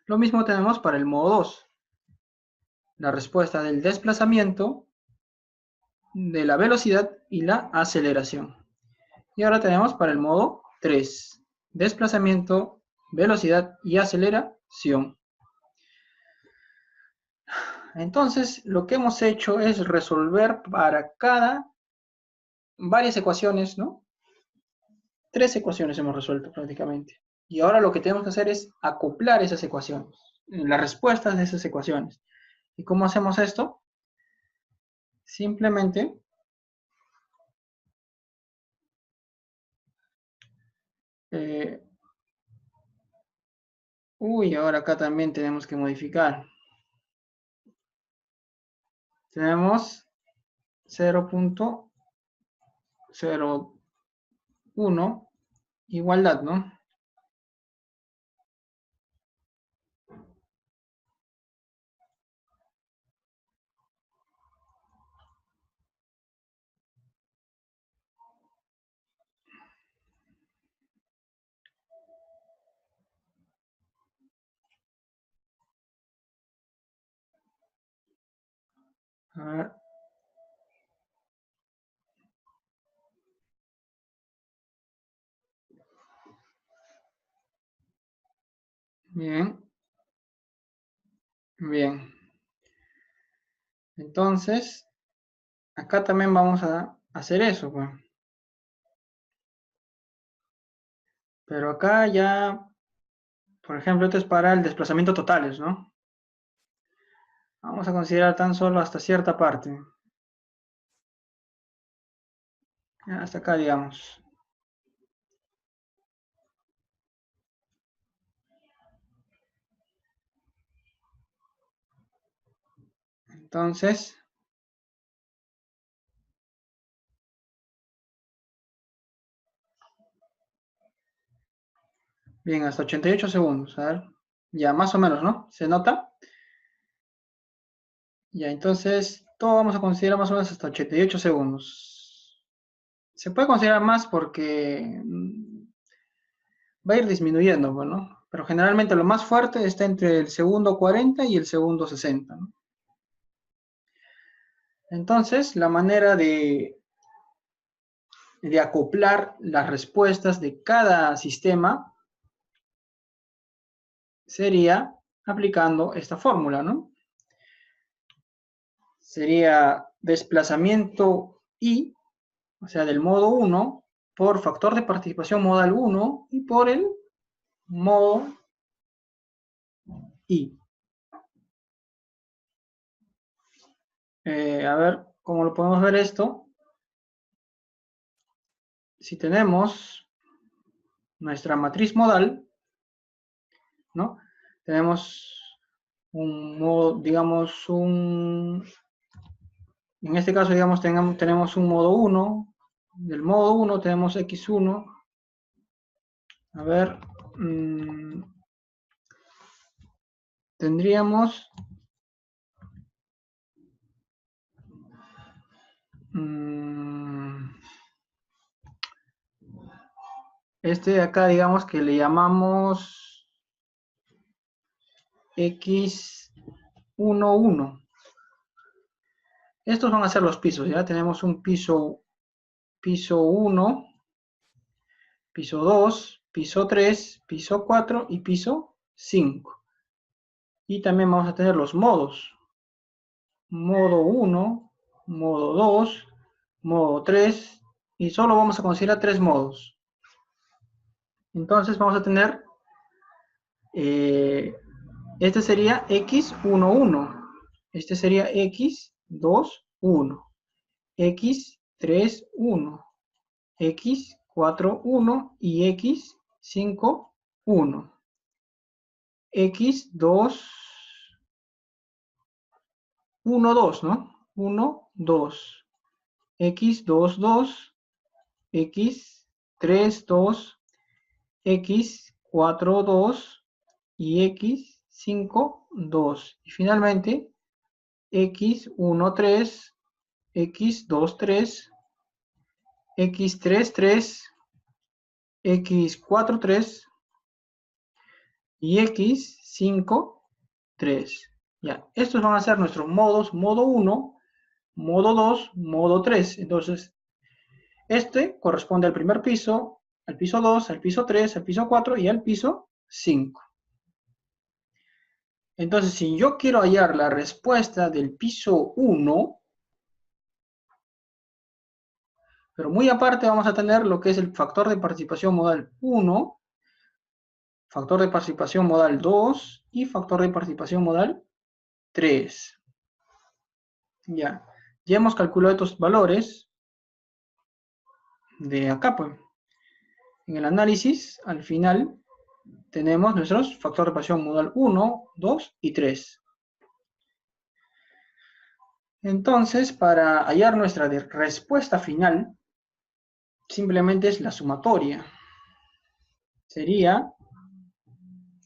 Lo mismo tenemos para el modo 2, la respuesta del desplazamiento, de la velocidad y la aceleración. Y ahora tenemos para el modo 3, desplazamiento, velocidad y aceleración. Entonces, lo que hemos hecho es resolver para cada varias ecuaciones, ¿no? 3 ecuaciones hemos resuelto prácticamente. Y ahora lo que tenemos que hacer es acoplar esas ecuaciones, las respuestas de esas ecuaciones. ¿Y cómo hacemos esto? Simplemente ahora acá también tenemos que modificar. Tenemos 0.01 igualdad, ¿no? A ver. Bien. Bien. Entonces, acá también vamos a hacer eso, pues. Pero acá ya, por ejemplo, esto es para el desplazamiento totales, ¿no? Vamos a considerar tan solo hasta cierta parte. Hasta acá, digamos. Entonces, bien, hasta 88 segundos. A ver, ya más o menos, ¿no? ¿Se nota? Ya, entonces, todo vamos a considerar más o menos hasta 88 segundos. Se puede considerar más porque va a ir disminuyendo, ¿no? Pero generalmente lo más fuerte está entre el segundo 40 y el segundo 60, ¿no? Entonces, la manera de acoplar las respuestas de cada sistema sería aplicando esta fórmula, ¿no? Sería desplazamiento I, o sea, del modo 1, por factor de participación modal 1 y por el modo I. A ver, ¿cómo lo podemos ver esto? Si tenemos nuestra matriz modal, ¿no? Tenemos un modo, digamos, en este caso, digamos, tenemos un modo 1, del modo 1 tenemos x1, a ver, tendríamos este de acá, digamos que le llamamos x11. Estos van a ser los pisos, ya tenemos un piso 1, piso 2, piso 3, piso 4 y piso 5. Y también vamos a tener los modos. Modo 1, modo 2, modo 3, y solo vamos a considerar 3 modos. Entonces vamos a tener, este sería x11, este sería x21, x31, x41 y x 5, 1. X, 2, 1, 2, ¿no? 1, 2. X, 2, 2. X, 3, 2. X, 4, 2. Y X, 5, 2. Y finalmente, X, 1, 3. X, 2, 3. X, 3, 3. X, 4, 3. Y X, 5, 3. Ya, estos van a ser nuestros modos, modo 1, modo 2, modo 3. Entonces, este corresponde al primer piso, al piso 2, al piso 3, al piso 4 y al piso 5. Entonces, si yo quiero hallar la respuesta del piso 1, pero muy aparte vamos a tener lo que es el factor de participación modal 1, factor de participación modal 2 y factor de participación modal 3. Ya hemos calculado estos valores de acá, pues. En el análisis, al final, tenemos nuestros factores de participación modal 1, 2 y 3. Entonces, para hallar nuestra respuesta final, simplemente es la sumatoria. Sería,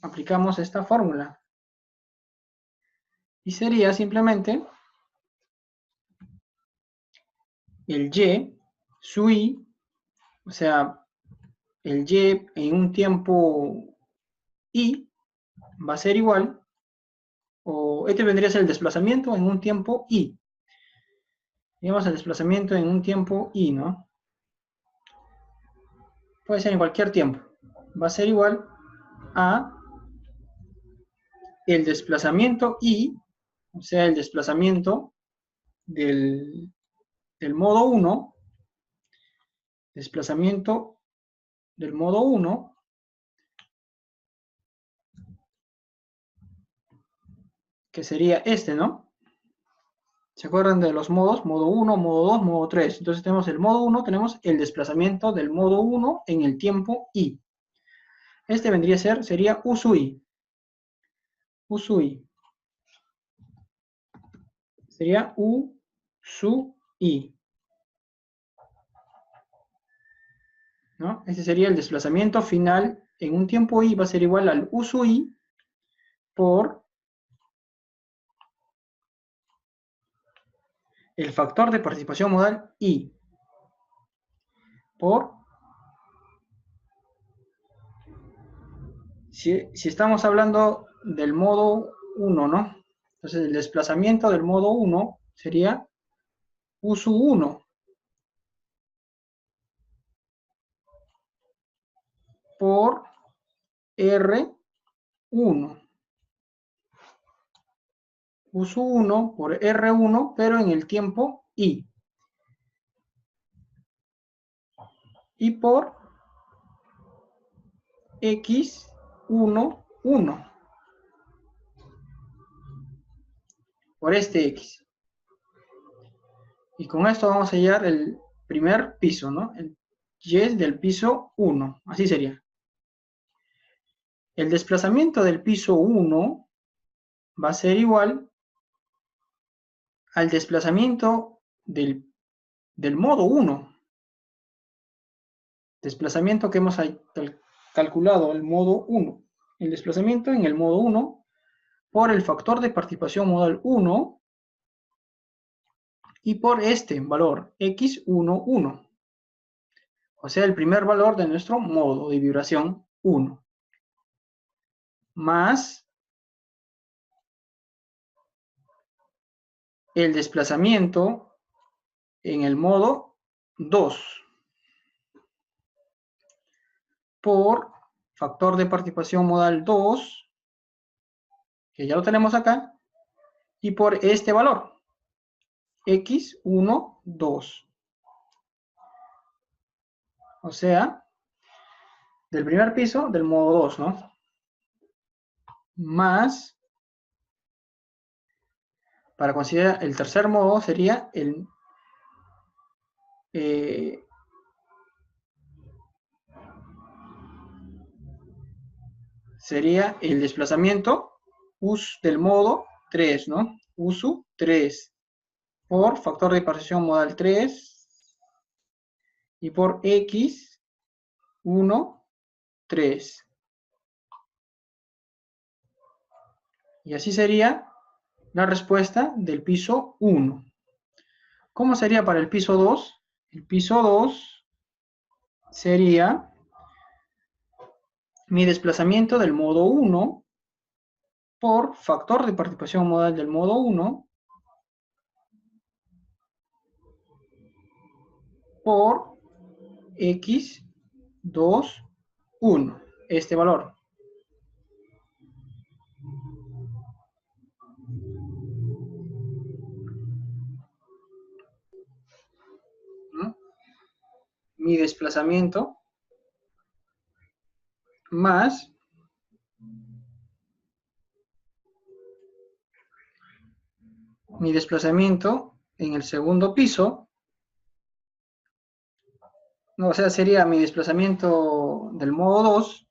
aplicamos esta fórmula. Y sería simplemente el Y, su I, o sea, el Y en un tiempo I va a ser igual, o este vendría a ser el desplazamiento en un tiempo I. Digamos el desplazamiento en un tiempo I, ¿no? Puede ser en cualquier tiempo. Va a ser igual a el desplazamiento I, o sea, el desplazamiento del modo 1, desplazamiento del modo 1, que sería este, ¿no? ¿Se acuerdan de los modos? Modo 1, modo 2, modo 3. Entonces tenemos el modo 1, tenemos el desplazamiento del modo 1 en el tiempo I. Este vendría a ser, sería U sub I. U sub I. Sería U sub I. ¿No? Este sería el desplazamiento final en un tiempo I, va a ser igual al U sub I por el factor de participación modal I por, si estamos hablando del modo 1, ¿no? Entonces el desplazamiento del modo 1 sería U sub 1 por R1. U sub 1 por R1, pero en el tiempo I. Y por X1, 1. Por este X. Y con esto vamos a hallar el primer piso, ¿no? El Y del piso 1. Así sería. El desplazamiento del piso 1 va a ser igual al desplazamiento del modo 1. Desplazamiento que hemos calculado, el modo 1. El desplazamiento en el modo 1 por el factor de participación modal 1 y por este valor, x1, 1. O sea, el primer valor de nuestro modo de vibración 1. Más el desplazamiento en el modo 2 por factor de participación modal 2, que ya lo tenemos acá, y por este valor, x1, 2. O sea, del primer piso del modo 2, ¿no? Más, para considerar el tercer modo, sería el sería el desplazamiento del modo 3, ¿no? USU 3 por factor de partición modal 3 y por X 1, 3. Y así sería la respuesta del piso 1. ¿Cómo sería para el piso 2? El piso 2 sería mi desplazamiento del modo 1 por factor de participación modal del modo 1 por X 2, 1. Este valor. ¿No? Mi desplazamiento más mi desplazamiento en el segundo piso, no, o sea, sería mi desplazamiento del modo 2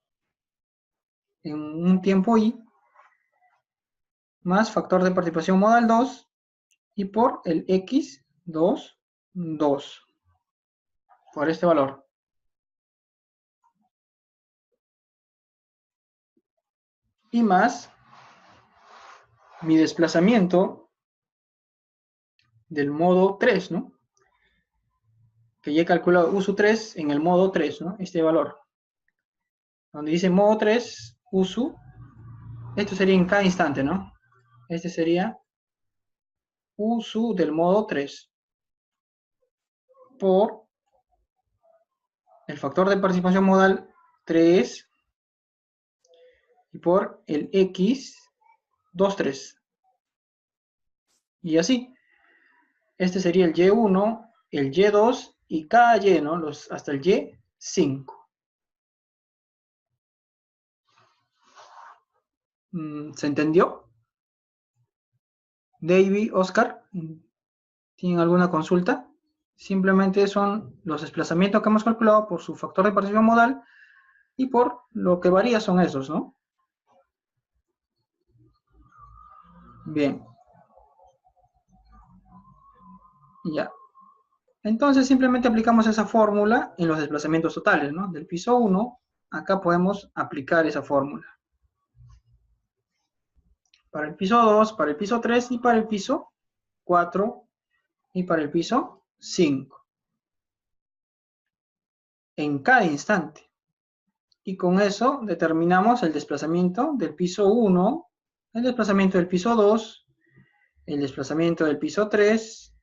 en un tiempo i, más factor de participación modal 2 y por el x 2, 2, por este valor. Y más mi desplazamiento del modo 3, ¿no? Que ya he calculado uso 3 en el modo 3, ¿no? Este valor. Donde dice modo 3, uso, esto sería en cada instante, ¿no? Este sería uso del modo 3 por el factor de participación modal 3 y por el x 2, 3. Y así. Este sería el Y1, el Y2 y cada Y, ¿no? Hasta el Y5. ¿Se entendió? David, Oscar, ¿tienen alguna consulta? Simplemente son los desplazamientos que hemos calculado por su factor de participación modal y por lo que varía son esos, ¿no? Bien. Ya. Entonces simplemente aplicamos esa fórmula en los desplazamientos totales, ¿no? Del piso 1, acá podemos aplicar esa fórmula. Para el piso 2, para el piso 3 y para el piso 4 y para el piso 5. En cada instante. Y con eso determinamos el desplazamiento del piso 1, el desplazamiento del piso 2, el desplazamiento del piso 3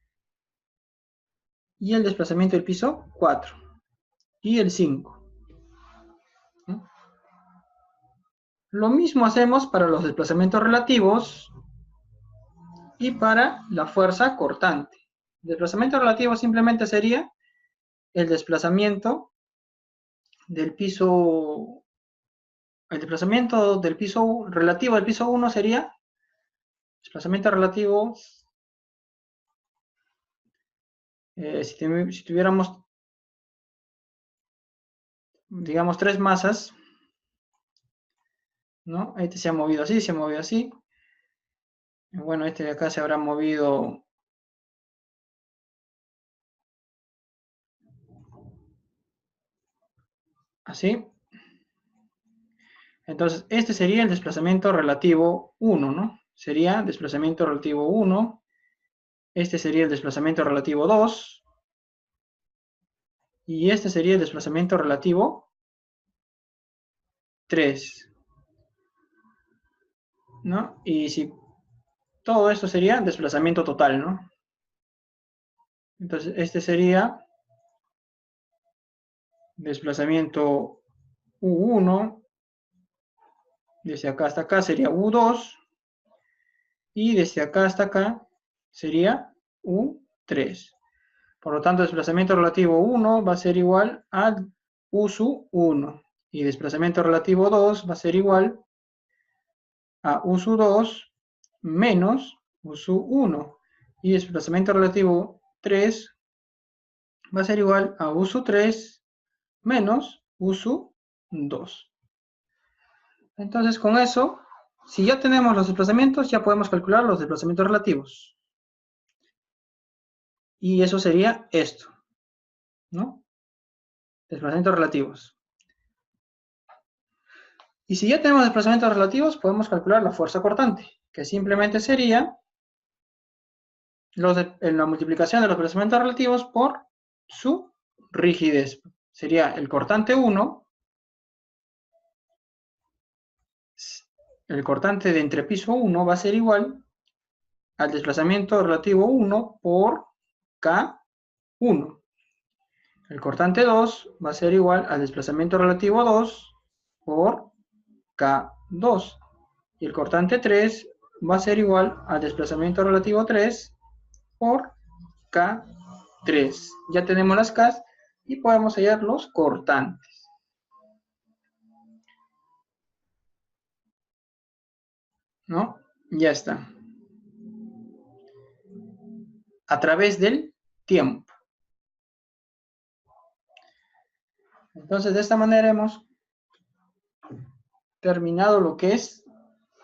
y el desplazamiento del piso 4 y el 5. Lo mismo hacemos para los desplazamientos relativos y para la fuerza cortante. El desplazamiento relativo simplemente sería el desplazamiento del piso, el desplazamiento del piso relativo del piso 1 sería desplazamiento relativo, si tuviéramos, digamos, 3 masas, ¿no? Este se ha movido así, se ha movido así. Bueno, este de acá se habrá movido así. Entonces, este sería el desplazamiento relativo 1, ¿no? Sería desplazamiento relativo 1. Este sería el desplazamiento relativo 2. Y este sería el desplazamiento relativo 3. ¿No? Y si todo esto sería desplazamiento total, ¿no? Entonces, este sería desplazamiento U1. Desde acá hasta acá sería U2. Y desde acá hasta acá sería U3. Por lo tanto, desplazamiento relativo 1 va a ser igual a USU 1. Y desplazamiento relativo 2 va a ser igual a USU 2 menos USU 1. Y desplazamiento relativo 3 va a ser igual a USU 3 menos USU 2. Entonces, con eso, si ya tenemos los desplazamientos, ya podemos calcular los desplazamientos relativos. Y eso sería esto, ¿no? Desplazamientos relativos. Y si ya tenemos desplazamientos relativos, podemos calcular la fuerza cortante, que simplemente sería la multiplicación de los desplazamientos relativos por su rigidez. Sería el cortante 1, el cortante de entrepiso 1 va a ser igual al desplazamiento relativo 1 por K1. El cortante 2 va a ser igual al desplazamiento relativo 2 por K2. Y el cortante 3 va a ser igual al desplazamiento relativo 3 por K3. Ya tenemos las K y podemos hallar los cortantes. ¿No? Ya está. A través del tiempo. Entonces, de esta manera hemos terminado lo que es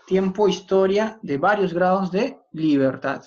tiempo, historia de varios grados de libertad.